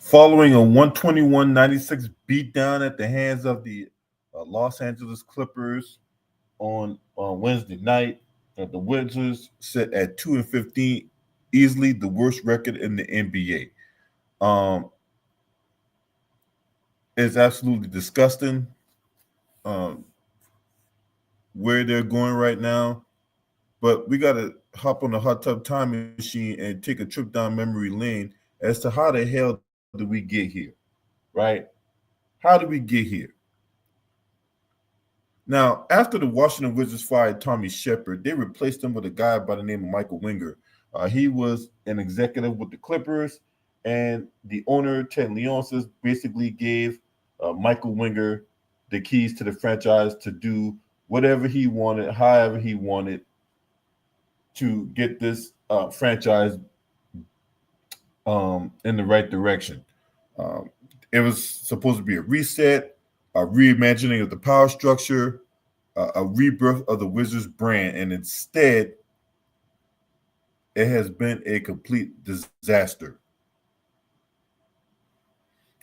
Following a 121-96 beatdown at the hands of the Los Angeles Clippers on Wednesday night, the Wizards sit at 2-15, easily the worst record in the NBA. It's absolutely disgusting where they're going right now. But we got to hop on the hot tub time machine and take a trip down memory lane as to how the hell did we get here, right? How did we get here? Now, after the Washington Wizards fired Tommy Shepard, they replaced him with a guy by the name of Michael Winger. He was an executive with the Clippers, and the owner, Ted Leonsis, basically gave Michael Winger the keys to the franchise to do whatever he wanted, however he wanted to get this franchise in the right direction. Um, it was supposed to be a reset, a reimagining of the power structure, a rebirth of the Wizards brand, and instead, it has been a complete disaster.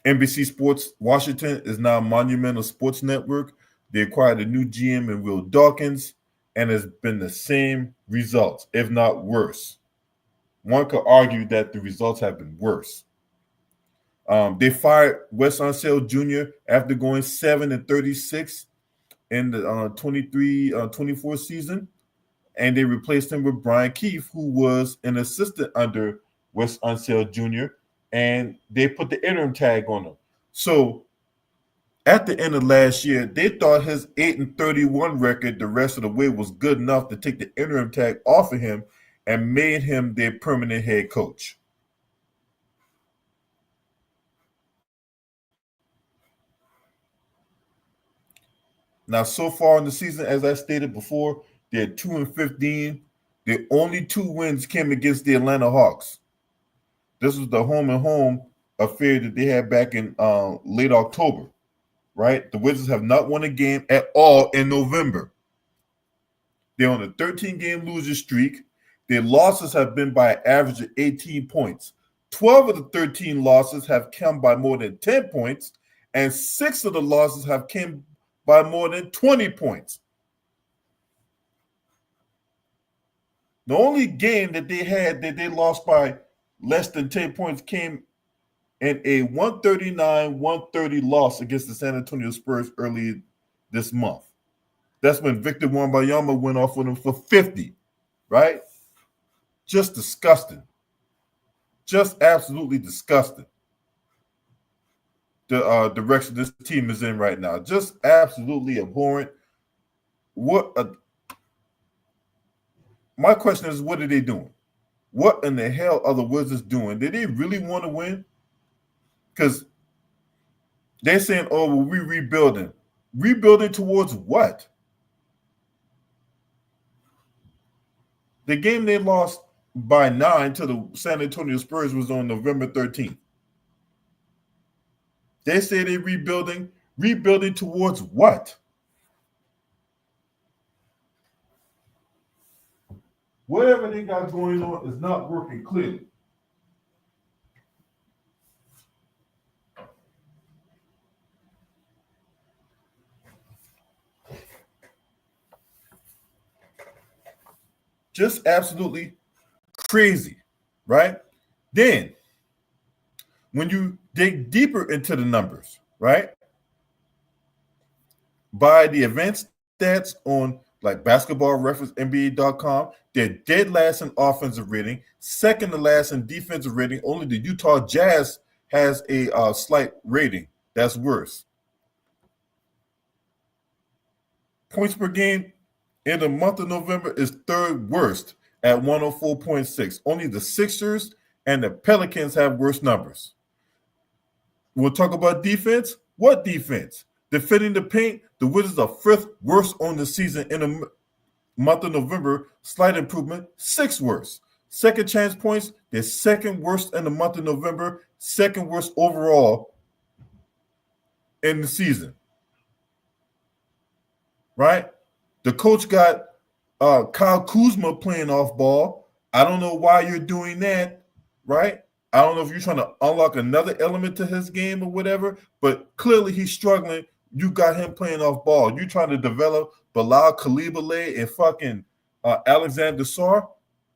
NBC Sports Washington is now Monumental Sports Network. They acquired a new GM in Will Dawkins, and it's been the same results, if not worse. One could argue that the results have been worse. They fired Wes Unseld Jr. after going 7-36 in the 23-24 season, and they replaced him with Brian Keefe, who was an assistant under Wes Unseld Jr., and they put the interim tag on him. So at the end of last year, they thought his 8-31 record the rest of the way was good enough to take the interim tag off of him and made him their permanent head coach. Now, so far in the season, as I stated before, they're 2-15. Their only two wins came against the Atlanta Hawks. This was the home and home affair that they had back in late October, right? The Wizards have not won a game at all in November. They're on a 13-game losing streak. Their losses have been by an average of 18 points. 12 of the 13 losses have come by more than 10 points, and 6 of the losses have come by more than 20 points. The only game that they had that they lost by less than 10 points came in a 139-130 loss against the San Antonio Spurs early this month. That's when Victor Wembanyama went off with them for 50, right? Just disgusting. Just absolutely disgusting. The direction this team is in right now. Just absolutely abhorrent. My question is, what are they doing? What in the hell are the Wizards doing? Did they really want to win? Because they're saying, oh, well, we're rebuilding. Rebuilding towards what? The game they lost by 9 to the San Antonio Spurs was on November 13th. They say they're rebuilding. Rebuilding towards what? Whatever they got going on is not working clearly. Just absolutely crazy, right? Then, when you dig deeper into the numbers, right? By the advanced stats on like basketball reference NBA.com, they're dead last in offensive rating, second to last in defensive rating. Only the Utah Jazz has a slight rating that's worse. Points per game in the month of November is third worst at 104.6. Only the Sixers and the Pelicans have worse numbers. We'll talk about defense. What defense? Defending the paint, the Wizards are fifth worst on the season in the month of November. Slight improvement, sixth worst. Second chance points, they're second worst in the month of November, second worst overall in the season. Right? The coach got Kyle Kuzma playing off ball. I don't know why you're doing that, right? I don't know if you're trying to unlock another element to his game or whatever, but clearly he's struggling. You got him playing off ball. You're trying to develop Bilal Koulibaly and fucking Alexander Sarr,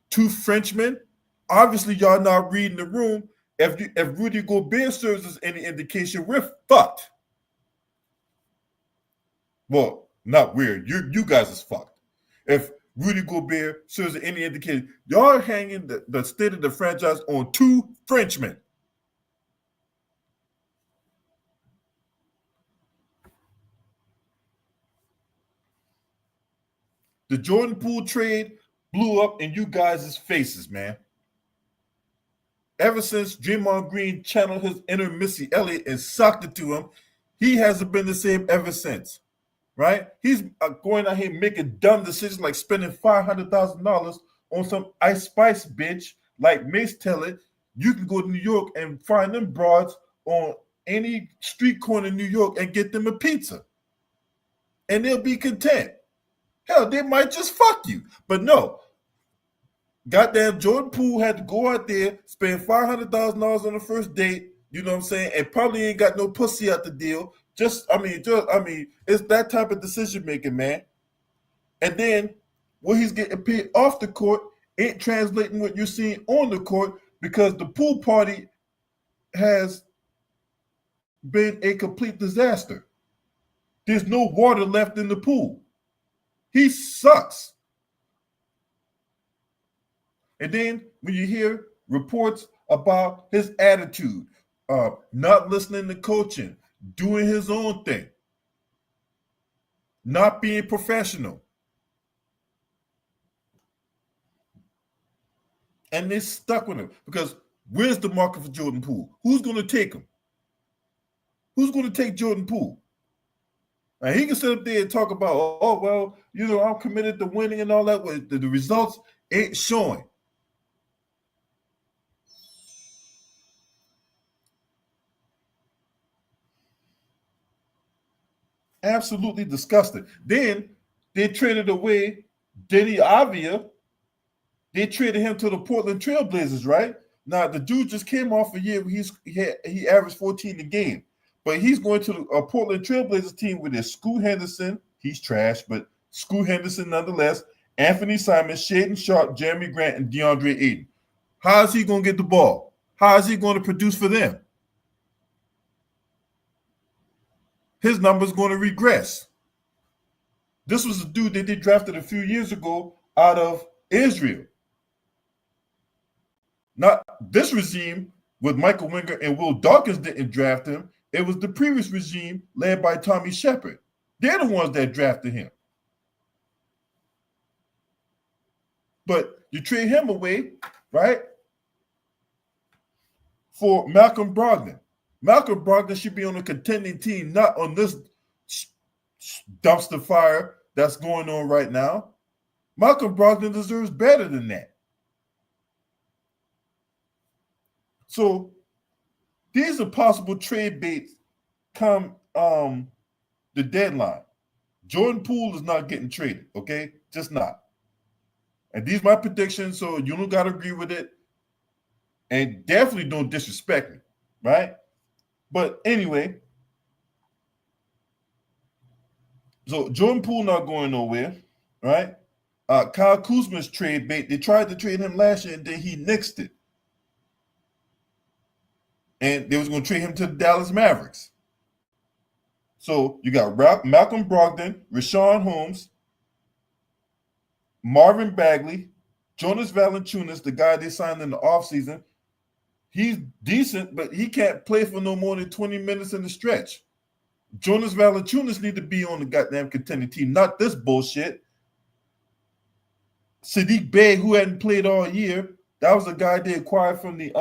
two Frenchmen. Obviously, y'all not reading the room. If Rudy Gobert serves as any indication, we're fucked. Well, not weird. You guys is fucked. If Rudy Gobert serves as any indication, y'all hanging the state of the franchise on two Frenchmen. The Jordan Poole trade blew up in you guys' faces, man. Ever since Draymond Green channeled his inner Missy Elliott and sucked it to him, he hasn't been the same ever since. Right? He's going out here making dumb decisions like spending $500,000 on some Ice Spice bitch like Mace Teller. You can go to New York and find them broads on any street corner in New York and get them a pizza. And they'll be content. Hell, they might just fuck you. But no. Goddamn, Jordan Poole had to go out there, spend $500,000 on the first date, you know what I'm saying, and probably ain't got no pussy out the deal. It's that type of decision making, man. And then what he's getting paid off the court ain't translating what you're seeing on the court because the pool party has been a complete disaster. There's no water left in the pool. He sucks. And then when you hear reports about his attitude, not listening to coaching, doing his own thing, not being professional, and they're stuck with him because where's the market for Jordan Poole? Who's going to take him? Who's going to take Jordan Poole? And he can sit up there and talk about, oh, well, I'm committed to winning and all that. The results ain't showing. Absolutely disgusting. Then they traded away Denny Avia. They traded him to the Portland Trailblazers, right? Now the dude just came off a year where he averaged 14 a game, but he's going to a Portland Trailblazers team with his Scoot Henderson. He's trash, but Scoot Henderson nonetheless. Anthony Simons, Shaden Sharp, Jeremy Grant, and DeAndre Ayton. How is he going to get the ball? How is he going to produce for them? His number's going to regress. This was a dude that they drafted a few years ago out of Israel. Not this regime with Michael Winger and Will Dawkins didn't draft him. It was the previous regime led by Tommy Shepard. They're the ones that drafted him. But you trade him away, right, for Malcolm Brogdon. Malcolm Brogdon should be on a contending team, not on this dumpster fire that's going on right now. Malcolm Brogdon deserves better than that. So these are possible trade baits come the deadline. Jordan Poole is not getting traded, okay? Just not. And these are my predictions, so you don't got to agree with it. And definitely don't disrespect me, right? But anyway, so Jordan Poole not going nowhere, right? Kyle Kuzma's trade bait. They tried to trade him last year, and then he nixed it. And they was going to trade him to the Dallas Mavericks. So you got Malcolm Brogdon, Rashawn Holmes, Marvin Bagley, Jonas Valanciunas, the guy they signed in the offseason. He's decent, but he can't play for no more than 20 minutes in the stretch. Jonas Valanciunas need to be on the goddamn contending team, not this bullshit. Sadiq Bey, who hadn't played all year, that was a guy they acquired from the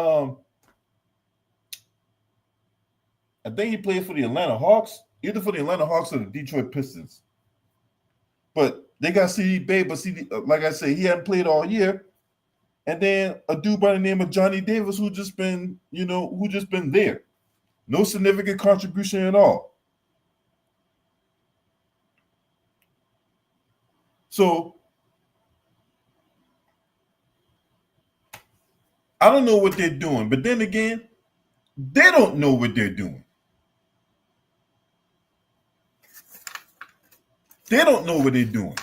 I think he played for the Atlanta Hawks, either for the Atlanta Hawks or the Detroit Pistons. But they got CD Bay, but like I say, he hadn't played all year. And then a dude by the name of Johnny Davis who just been there. No significant contribution at all. So I don't know what they're doing, but then again, they don't know what they're doing. They don't know what they're doing.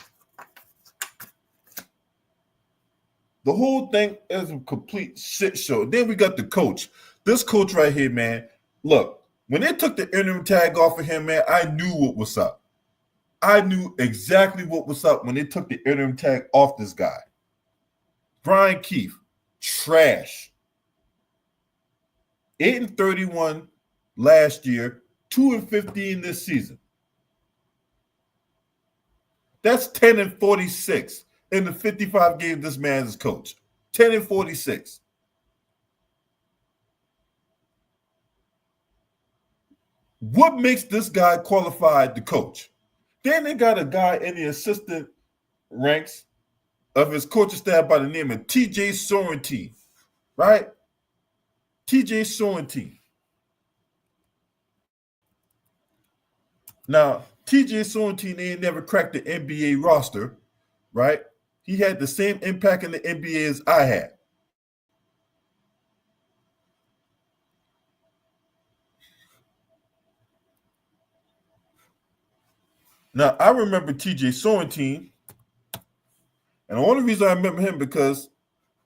The whole thing is a complete shit show. Then we got the coach. This coach right here, man. Look, when they took the interim tag off of him, man, I knew what was up. I knew exactly what was up when they took the interim tag off this guy. Brian Keefe, trash. 8-31 last year, 2-15 this season. That's 10-46 in the 55 games this man has coached. 10-46. What makes this guy qualified to coach? Then they got a guy in the assistant ranks of his coaching staff by the name of TJ Sorrentine, right? TJ Sorrentine. Now, TJ Sorrentine ain't never cracked the NBA roster, right? He had the same impact in the NBA as I had. Now, I remember TJ Sorrentine, and the only reason I remember him because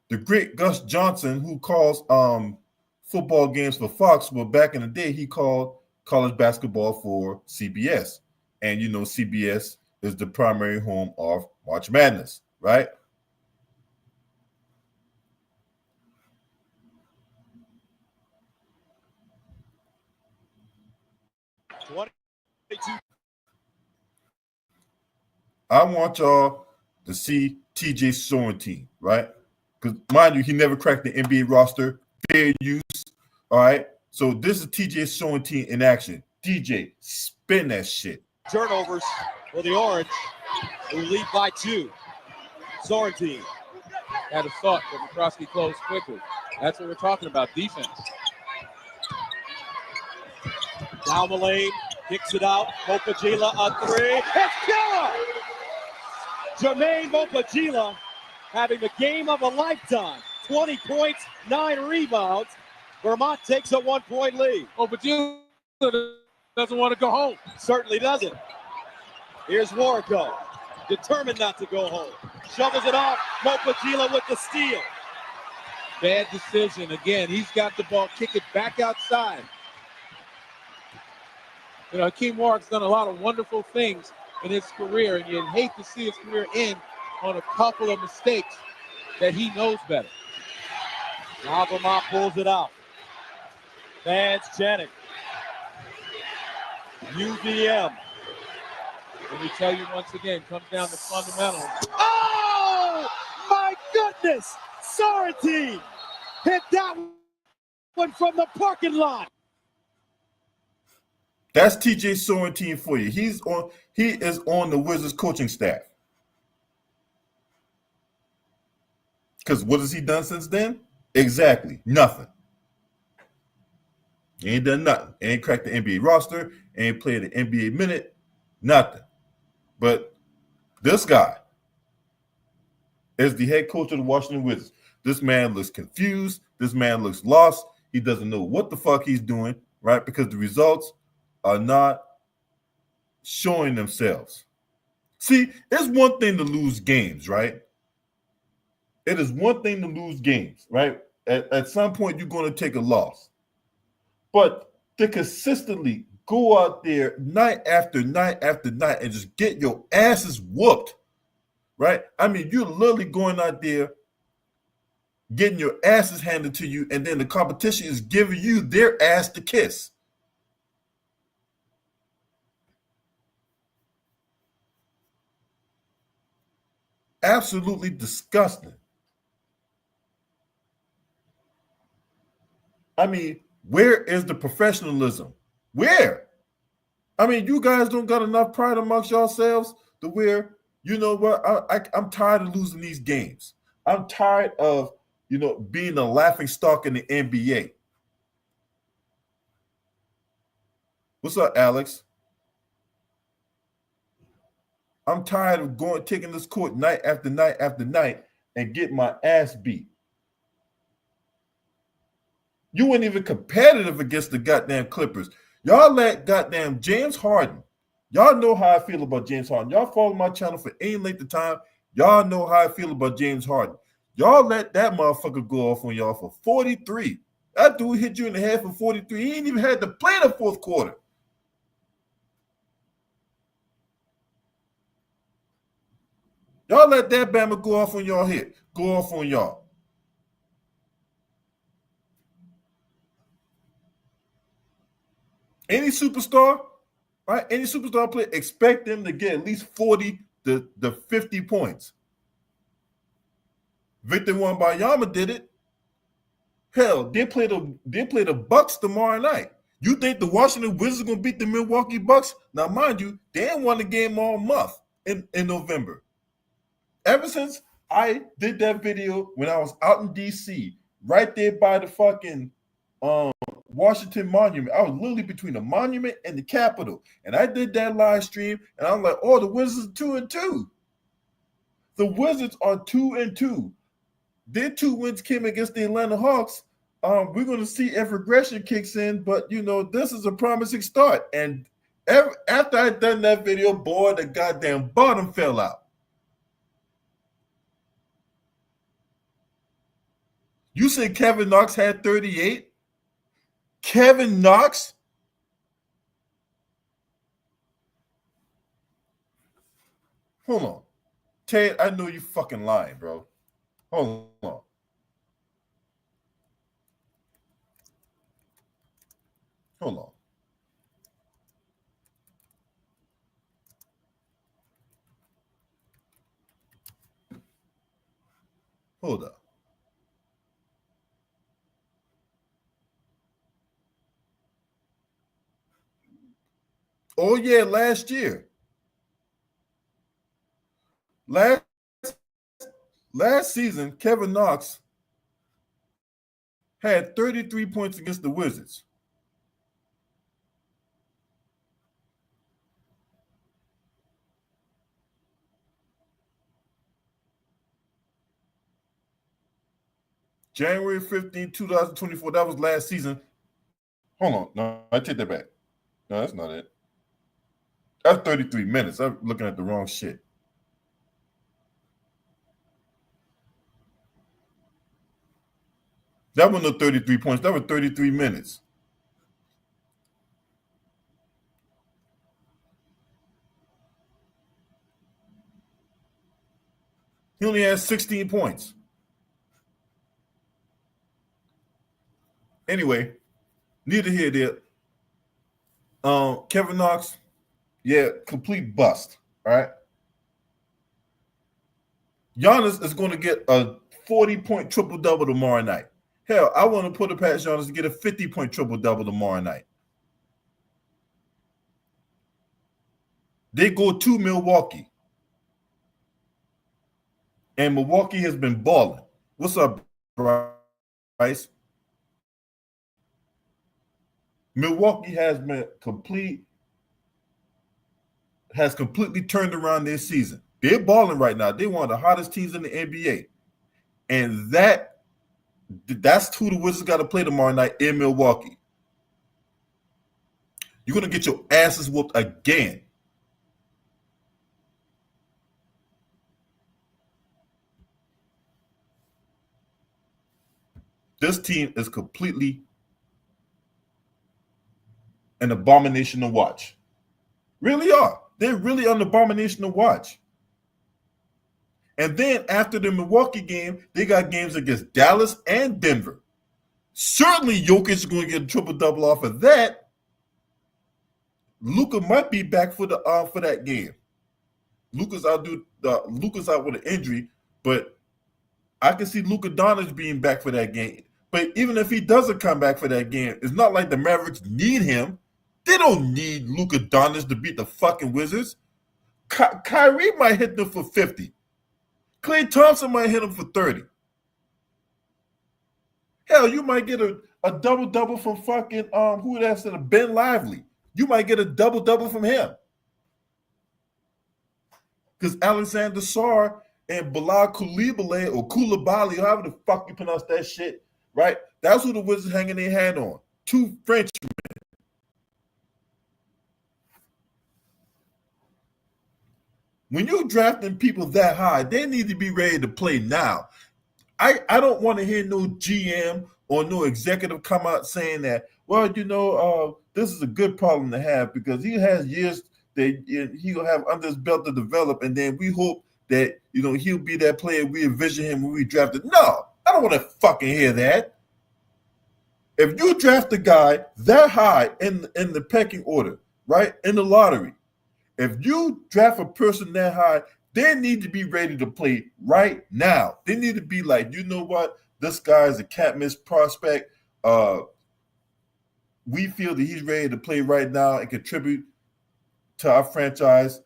the great Gus Johnson, who calls football games for Fox, well, back in the day, he called college basketball for CBS. And you know, CBS is the primary home of March Madness, right? I want y'all to see TJ Sorrentine, right? Because mind you, he never cracked the NBA roster. Fair use, all right? So this is TJ Sorrentine in action. DJ, spin that shit. Turnovers for the Orange, who lead by 2. Sorrentine had a thought, but McCroskey closed quickly. That's what we're talking about, defense. Down the lane, kicks it out. Mopagila a 3. It's killer! Jermaine Mopagila having the game of a lifetime. 20 points, 9 rebounds. Vermont takes a 1-point lead. Mopagila doesn't want to go home. Certainly doesn't. Here's Warrico, determined not to go home. Shovels it off. Mopagila with the steal. Bad decision. Again, he's got the ball. Kick it back outside. You know, Hakeem Warwick's done a lot of wonderful things in his career, and you'd hate to see his career end on a couple of mistakes that he knows better. Now Vermont pulls it out. Vance Jennings. UVM. Let me tell you once again, comes down to fundamentals. Oh, my goodness! Sorrentine hit that one from the parking lot. That's TJ Sorrentine for you. He is on the Wizards coaching staff. Because what has he done since then? Exactly nothing. He ain't done nothing. Ain't cracked the NBA roster. Ain't played an NBA minute. Nothing. But this guy is the head coach of the Washington Wizards. This man looks confused. This man looks lost. He doesn't know what the fuck he's doing, right? Because the results are not showing themselves. See, it's one thing to lose games, right? It is one thing to lose games, right? At some point, you're going to take a loss. But to consistently go out there night after night after night and just get your asses whooped, right? I mean, you're literally going out there getting your asses handed to you, and then the competition is giving you their ass to kiss. Absolutely disgusting. I mean, where is the professionalism? Where? I mean, you guys don't got enough pride amongst yourselves to where, you know what, I'm tired of losing these games. I'm tired of, you know, being a laughing stock in the NBA. What's up, Alex? I'm tired of taking this court night after night after night and getting my ass beat. You weren't even competitive against the goddamn Clippers. Y'all let goddamn James Harden. Y'all know how I feel about James Harden. Y'all follow my channel for any length of time. Y'all know how I feel about James Harden. Y'all let that motherfucker go off on y'all for 43. That dude hit you in the head for 43. He ain't even had to play the fourth quarter. Y'all let that Bama go off on y'all hit. Go off on y'all. Any superstar, right? Any superstar player, expect them to get at least 40 to 50 points. Victor Wembanyama did it. Hell, they play the Bucks tomorrow night. You think the Washington Wizards are gonna beat the Milwaukee Bucks? Now, mind you, they ain't won the game all month in November. Ever since I did that video when I was out in DC, right there by the fucking Washington Monument. I was literally between the Monument and the Capitol, and I did that live stream, and I'm like, "Oh, the Wizards are 2-2. The Wizards are 2-2. Their 2 wins came against the Atlanta Hawks. We're going to see if regression kicks in, but this is a promising start." And after I done that video, boy, the goddamn bottom fell out. You said Kevin Knox had 38? Kevin Knox? Hold on. Ted, I know you fucking lying, bro. Hold on. Hold on. Hold up. Oh, yeah, last year. Last season, Kevin Knox had 33 points against the Wizards. January 15, 2024. That was last season. Hold on. No, I take that back. No, that's not it. That's 33 minutes. I'm looking at the wrong shit. That wasn't no 33 points. That was 33 minutes. He only had 16 points. Anyway, neither here nor there. Kevin Knox, yeah, complete bust. All right. Giannis is going to get a 40-point triple-double tomorrow night. Hell, I want to put it past Giannis to get a 50-point triple-double tomorrow night. They go to Milwaukee. And Milwaukee has been balling. What's up, Bryce? Milwaukee has completely turned around their season. They're balling right now. They're one of the hottest teams in the NBA. And that's who the Wizards got to play tomorrow night in Milwaukee. You're going to get your asses whooped again. This team is completely an abomination to watch. Really are. They're really an abomination to watch. And then after the Milwaukee game, they got games against Dallas and Denver. Certainly Jokic is going to get a triple-double off of that. Luka might be back for that game. Luka's out with an injury, but I can see Luka Doncic being back for that game. But even if he doesn't come back for that game, it's not like the Mavericks need him. They don't need Luka Doncic to beat the fucking Wizards. Kyrie might hit them for 50. Klay Thompson might hit him for 30. Hell, you might get a double-double from fucking who that's in Ben Lively. You might get a double-double from him. Because Alexander Sarr and Bilal Coulibaly, or Koulibaly, however the fuck you pronounce that shit, right? That's who the Wizards hanging their hat on. 2 Frenchmen. When you're drafting people that high, they need to be ready to play now. I don't want to hear no GM or no executive come out saying that, well, this is a good problem to have because he has years that he'll have under his belt to develop, and then we hope that he'll be that player we envision him when we drafted. No, I don't want to fucking hear that. If you draft a guy that high in the pecking order, right, in the lottery, if you draft a person that high, they need to be ready to play right now. They need to be like, you know what? This guy is a can't miss prospect. We feel that he's ready to play right now and contribute to our franchise.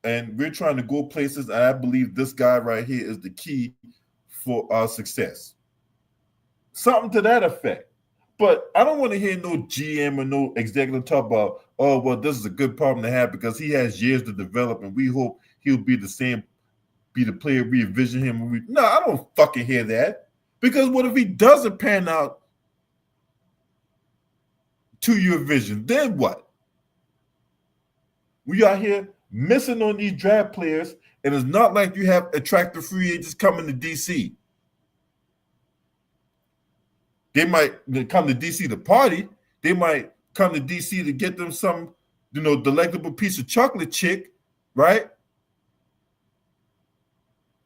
And we're trying to go places. And I believe this guy right here is the key for our success. Something to that effect. But I don't want to hear no GM or no executive talk about, oh, well, this is a good problem to have because he has years to develop and we hope he'll be the player we envision him. No, I don't fucking hear that. Because what if he doesn't pan out to your vision? Then what? We are here missing on these draft players, and it's not like you have attractive free agents coming to DC. They might come to DC to party. They might come to DC to get them some, delectable piece of chocolate chick, right?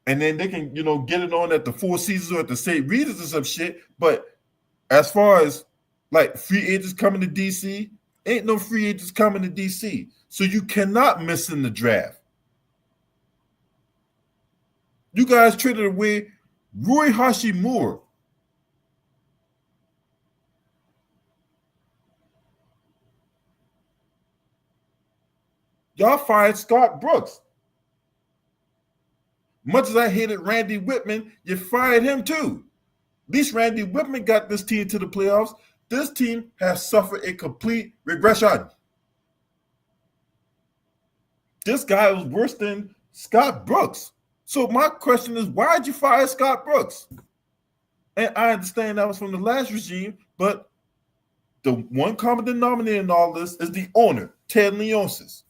And then they can, get it on at the Four Seasons or at the St. Regis or some shit. But as far as like free agents coming to DC, ain't no free agents coming to DC. So you cannot miss in the draft. You guys traded away Rui Hashimura. Y'all fired Scott Brooks. Much as I hated Randy Whitman, you fired him too. At least Randy Whitman got this team to the playoffs. This team has suffered a complete regression. This guy was worse than Scott Brooks. So my question is, why did you fire Scott Brooks? And I understand that was from the last regime, but the one common denominator in all this is the owner, Ted Leonsis.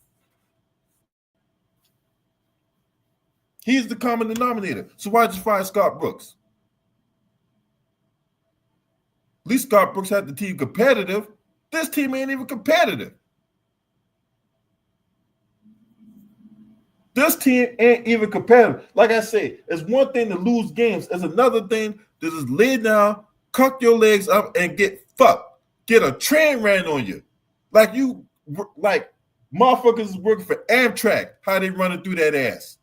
He's the common denominator. So why did you fire Scott Brooks? At least Scott Brooks had the team competitive. This team ain't even competitive. This team ain't even competitive. Like I say, it's one thing to lose games. It's another thing to just lay down, cock your legs up, and get fucked. Get a train ran on you. Like motherfuckers is working for Amtrak, how they running through that ass.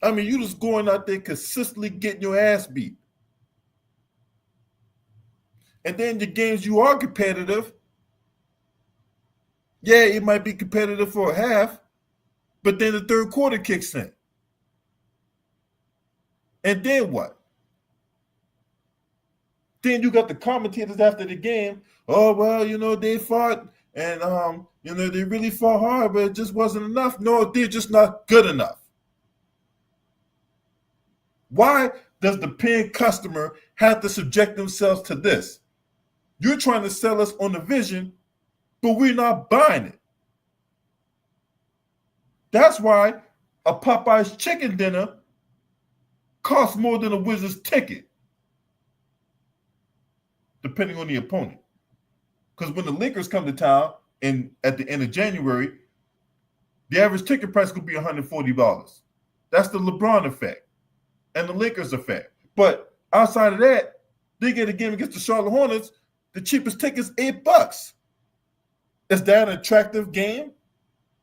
I mean, you just going out there consistently getting your ass beat. And then the games you are competitive, yeah, it might be competitive for a half, but then the third quarter kicks in. And then what? Then you got the commentators after the game. Oh, well, they fought and, they really fought hard, but it just wasn't enough. No, they're just not good enough. Why does the paying customer have to subject themselves to this? You're trying to sell us on the vision, but we're not buying it. That's why a Popeye's chicken dinner costs more than a Wizards ticket, depending on the opponent. Because when the Lakers come to town at the end of January, the average ticket price could be $140. That's the LeBron effect and the Lakers effect. But outside of that, they get a game against the Charlotte Hornets. The cheapest ticket's $8. Is that an attractive game?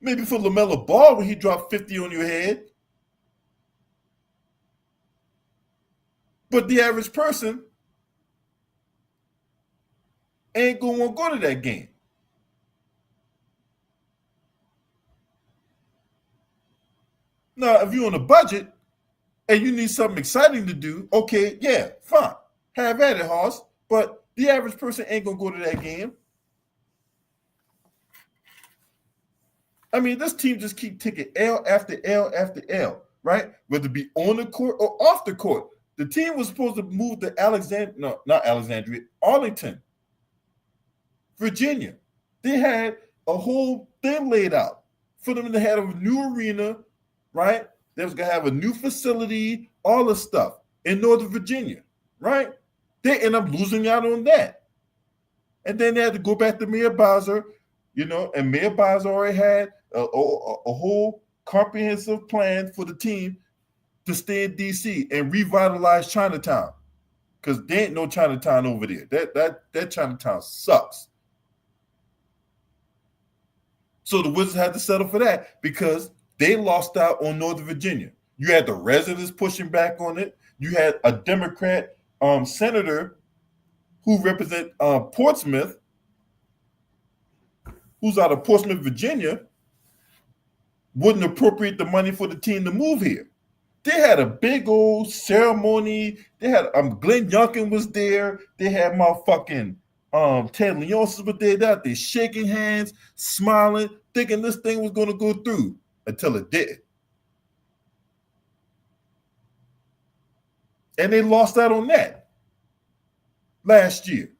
Maybe for LaMelo Ball when he dropped 50 on your head. But the average person ain't going to want to go to that game. Now, if you're on a budget and you need something exciting to do, okay, yeah, fine. Have at it, Hoss. But the average person ain't going to go to that game. I mean, this team just keep taking L after L after L. right? Whether it be on the court or off the court. The team was supposed to move to Arlington, Virginia. They had a whole thing laid out for them to have a new arena, right? They was gonna have a new facility, all this stuff in Northern Virginia, right? They end up losing out on that. And then they had to go back to Mayor Bowser, and Mayor Bowser already had a whole comprehensive plan for the team to stay in D.C. and revitalize Chinatown, because there ain't no Chinatown over there. That Chinatown sucks. So the Wizards had to settle for that because they lost out on Northern Virginia. You had the residents pushing back on it. You had a Democrat senator who represent Portsmouth, who's out of Portsmouth, Virginia, wouldn't appropriate the money for the team to move here. They had a big old ceremony. They had Glenn Youngkin was there. They had motherfucking Ted Leonsis was there. They're shaking hands, smiling, thinking this thing was going to go through until it didn't. And they lost out on that last year.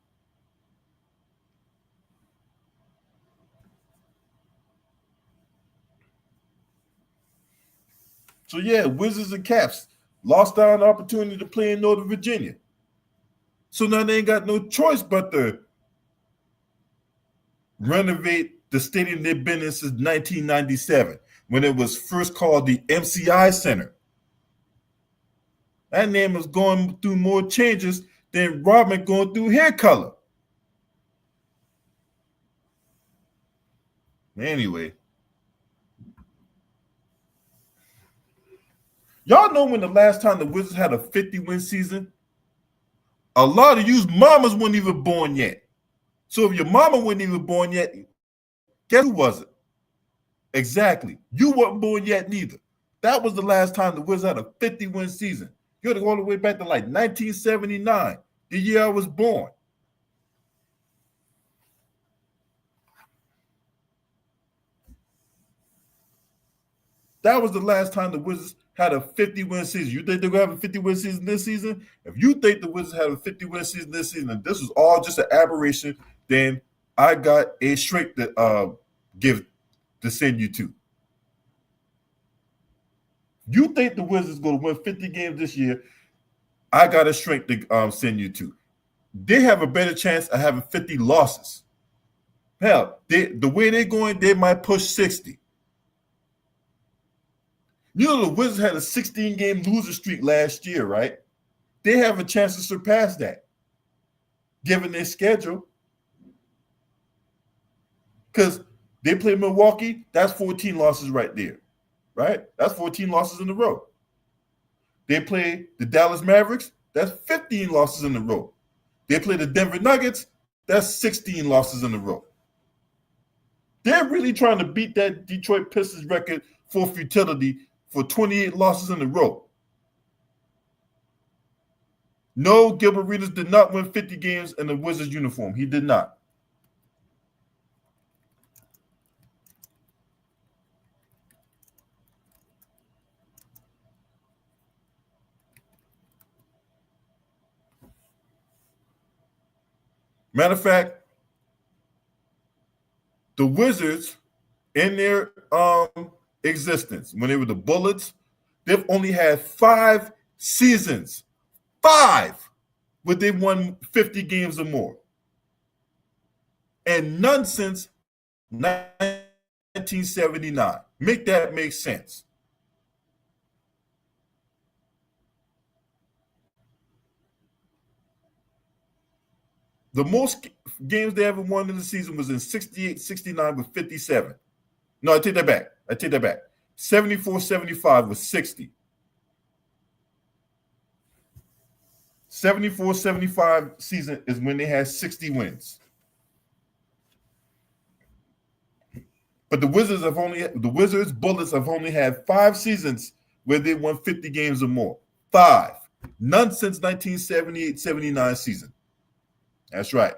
So yeah, Wizards and Caps lost out on the opportunity to play in Northern Virginia. So now they ain't got no choice but to renovate the stadium they've been in since 1997, when it was first called the MCI Center. That name is going through more changes than Robin going through hair color. Anyway, y'all know when the last time the Wizards had a 50-win season? A lot of you mamas weren't even born yet. So if your mama wasn't even born yet, guess who was it? Exactly. You weren't born yet neither. That was the last time the Wizards had a 50-win season. You had to go all the way back to like 1979, the year I was born. That was the last time the Wizards had a 50-win season. You think they're going to have a 50-win season this season? If you think the Wizards had a 50-win season this season, and this was all just an aberration, then I got a shrink to send you to. You think the Wizards going to win 50 games this year, I got a shrink to send you to. They have a better chance of having 50 losses. Hell, the way they're going, they might push 60. You know the Wizards had a 16-game loser streak last year, right? They have a chance to surpass that, given their schedule. Because they play Milwaukee, that's 14 losses right there, right? That's 14 losses in a row. They play the Dallas Mavericks, that's 15 losses in a row. They play the Denver Nuggets, that's 16 losses in a row. They're really trying to beat that Detroit Pistons record for futility for 28 losses in a row. No, Gilbert Arenas did not win 50 games in the Wizards uniform. He did not. Matter of fact, the Wizards, in their existence, when they were the Bullets, they've only had 5 seasons, 5, where they won 50 games or more. And none since 1979. Make that make sense. The most games they ever won in the season was in 68-69 with 57. No, I take that back. 74-75 with 60. 74-75 season is when they had 60 wins. But the Bullets have only had 5 seasons where they won 50 games or more. 5. None since 1978-79 season. That's right.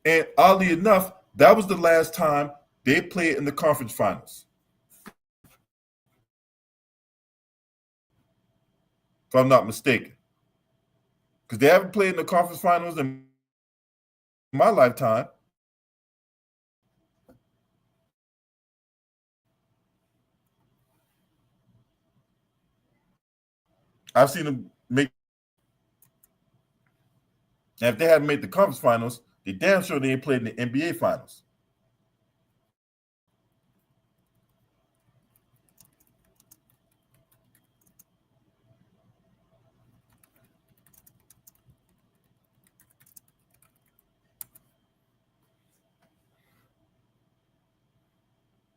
And oddly enough, that was the last time they played in the conference finals. If I'm not mistaken. Because they haven't played in the conference finals in my lifetime. I've seen them make. And if they haven't made the conference finals, they damn sure they ain't played in the NBA finals.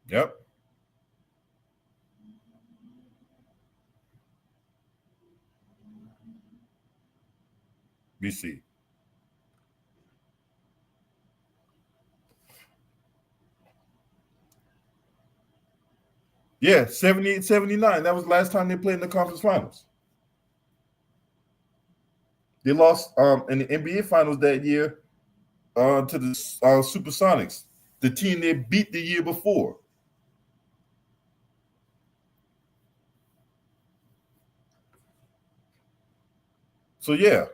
Yep. BC. Yeah, 78, 79. That was the last time they played in the conference finals. They lost in the NBA finals that year to the Supersonics, the team they beat the year before. So, yeah.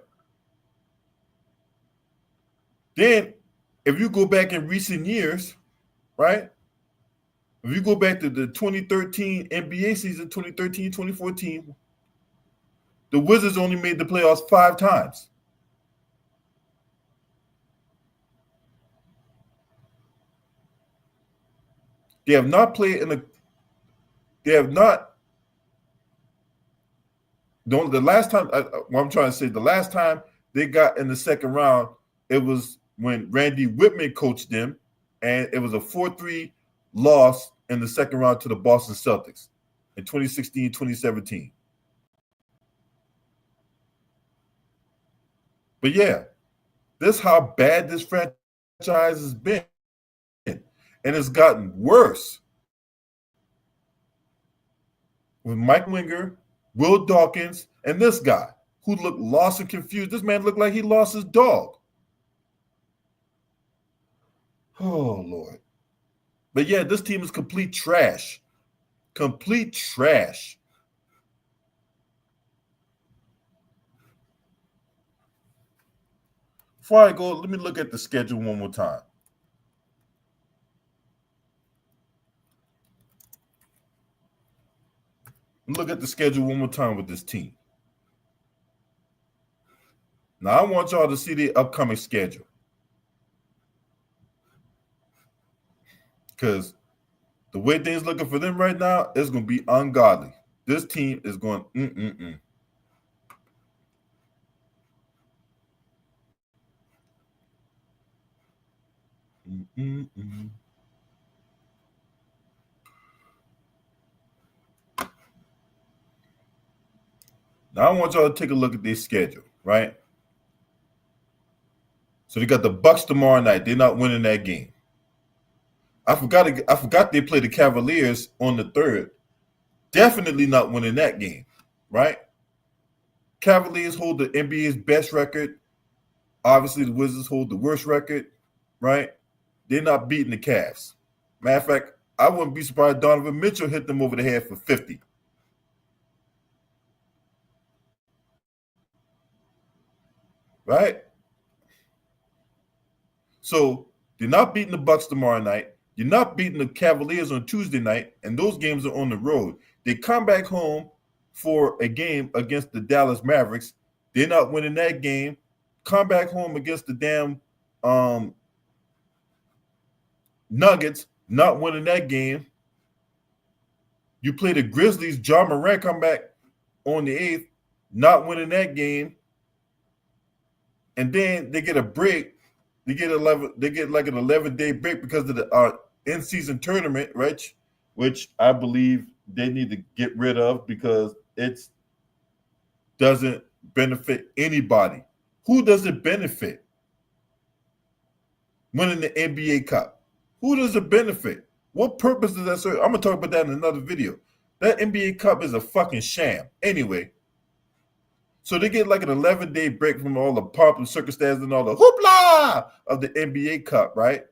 Then, if you go back in recent years, right? If you go back to the 2013 NBA season, 2013, 2014, the Wizards only made the playoffs 5 times. They have not played in a. They have not. The last time, what I'm trying to say, the last time they got in the second round, it was when Randy Whitman coached them, and it was a 4-3 loss in the second round to the Boston Celtics in 2016, 2017. But yeah, this is how bad this franchise has been. And it's gotten worse with Mike Winger, Will Dawkins, and this guy who looked lost and confused. This man looked like he lost his dog. Oh, Lord. But yeah, this team is complete trash. Complete trash. Before I go, let me look at the schedule one more time. Look at the schedule one more time with this team. Now, I want y'all to see the upcoming schedule. Because the way things looking for them right now is going to be ungodly. This team is going Now, I want y'all to take a look at their schedule, right? So they got the Bucks tomorrow night. They're not winning that game. I forgot they play the Cavaliers on the 3rd. Definitely not winning that game, right? Cavaliers hold the NBA's best record. Obviously, the Wizards hold the worst record, right? They're not beating the Cavs. Matter of fact, I wouldn't be surprised Donovan Mitchell hit them over the head for 50. Right? So they're not beating the Bucks tomorrow night. You're not beating the Cavaliers on Tuesday night, and those games are on the road. They come back home for a game against the Dallas Mavericks. They're not winning that game. Come back home against the damn Nuggets, not winning that game. You play the Grizzlies. John Morant come back on the 8th, not winning that game. And then they get a break. They get like an 11-day break because of the in-season tournament, right? Which I believe they need to get rid of because it doesn't benefit anybody. Who does it benefit? Winning the NBA Cup. Who does it benefit? What purpose does that serve? I'm going to talk about that in another video. That NBA Cup is a fucking sham. Anyway, so they get like an 11-day break from all the pomp and circumstance and all the hoopla of the NBA Cup, right?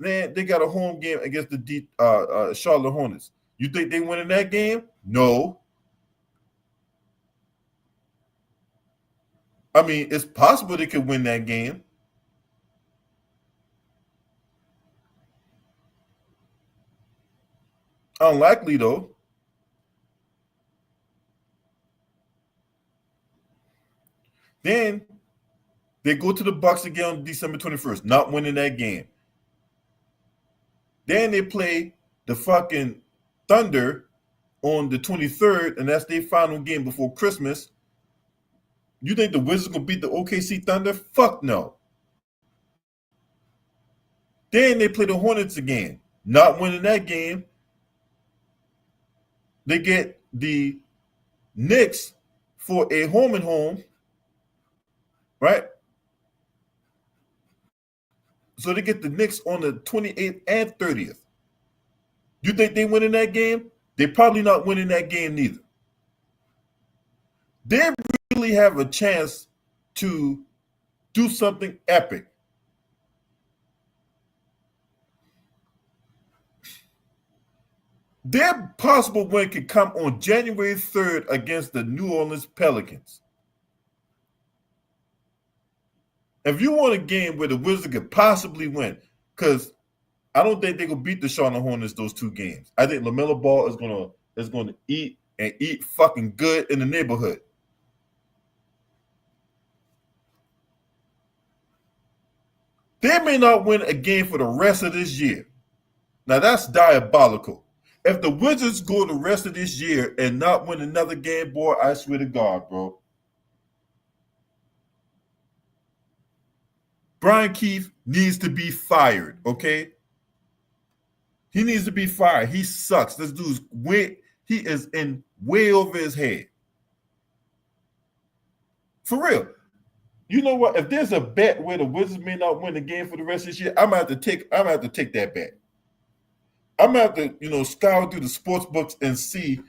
Man, they got a home game against the Charlotte Hornets. You think they win in that game? No. I mean, it's possible they could win that game. Unlikely, though. Then they go to the Bucks again on December 21st, not winning that game. Then they play the fucking Thunder on the 23rd, and that's their final game before Christmas. You think the Wizards gonna beat the OKC Thunder? Fuck no. Then they play the Hornets again, not winning that game. They get the Knicks for a home and home, right? So they get the Knicks on the 28th and 30th. You think they win in that game? They probably not winning that game neither. They really have a chance to do something epic. Their possible win could come on January 3rd against the New Orleans Pelicans. If you want a game where the Wizards could possibly win, because I don't think they're gonna beat the Charlotte Hornets those two games. I think LaMelo Ball is gonna eat and eat fucking good in the neighborhood. They may not win a game for the rest of this year. Now that's diabolical. If the Wizards go the rest of this year and not win another game, boy, I swear to God, bro. Brian Keefe needs to be fired, okay? He needs to be fired. He sucks. This dude's he is in way over his head. For real. You know what? If there's a bet where the Wizards may not win the game for the rest of this year, I'm gonna have to take that bet. I'm gonna have to, scour through the sports books and see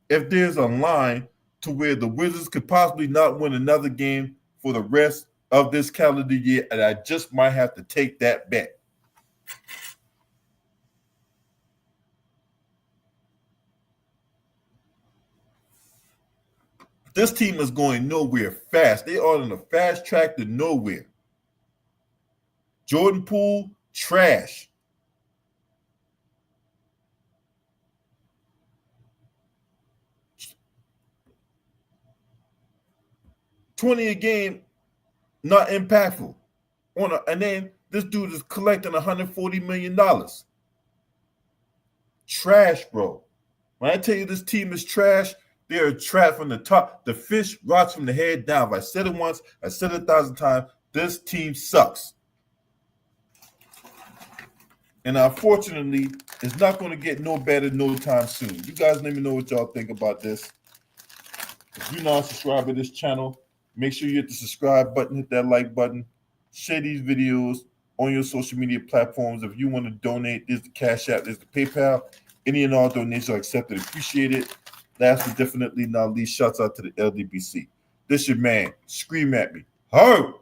if there's a line to where the Wizards could possibly not win another game for the rest of this calendar year, and I just might have to take that bet. This team is going nowhere fast. They are on a fast track to nowhere. Jordan Poole, trash. $20 a game, not impactful. And then this dude is collecting $140 million. Trash, bro. When I tell you this team is trash, they're trash from the top. The fish rots from the head down. If I said it once, I said it 1,000 times. This team sucks. And unfortunately, it's not going to get no better no time soon. You guys let me know what y'all think about this. If you're not subscribed to this channel, make sure you hit the subscribe button, hit that like button, share these videos on your social media platforms. If you want to donate, there's the Cash App, there's the PayPal. Any and all donations are accepted, appreciated. Last but definitely not least, shouts out to the LDBC. This your man. Scream at me. Ho!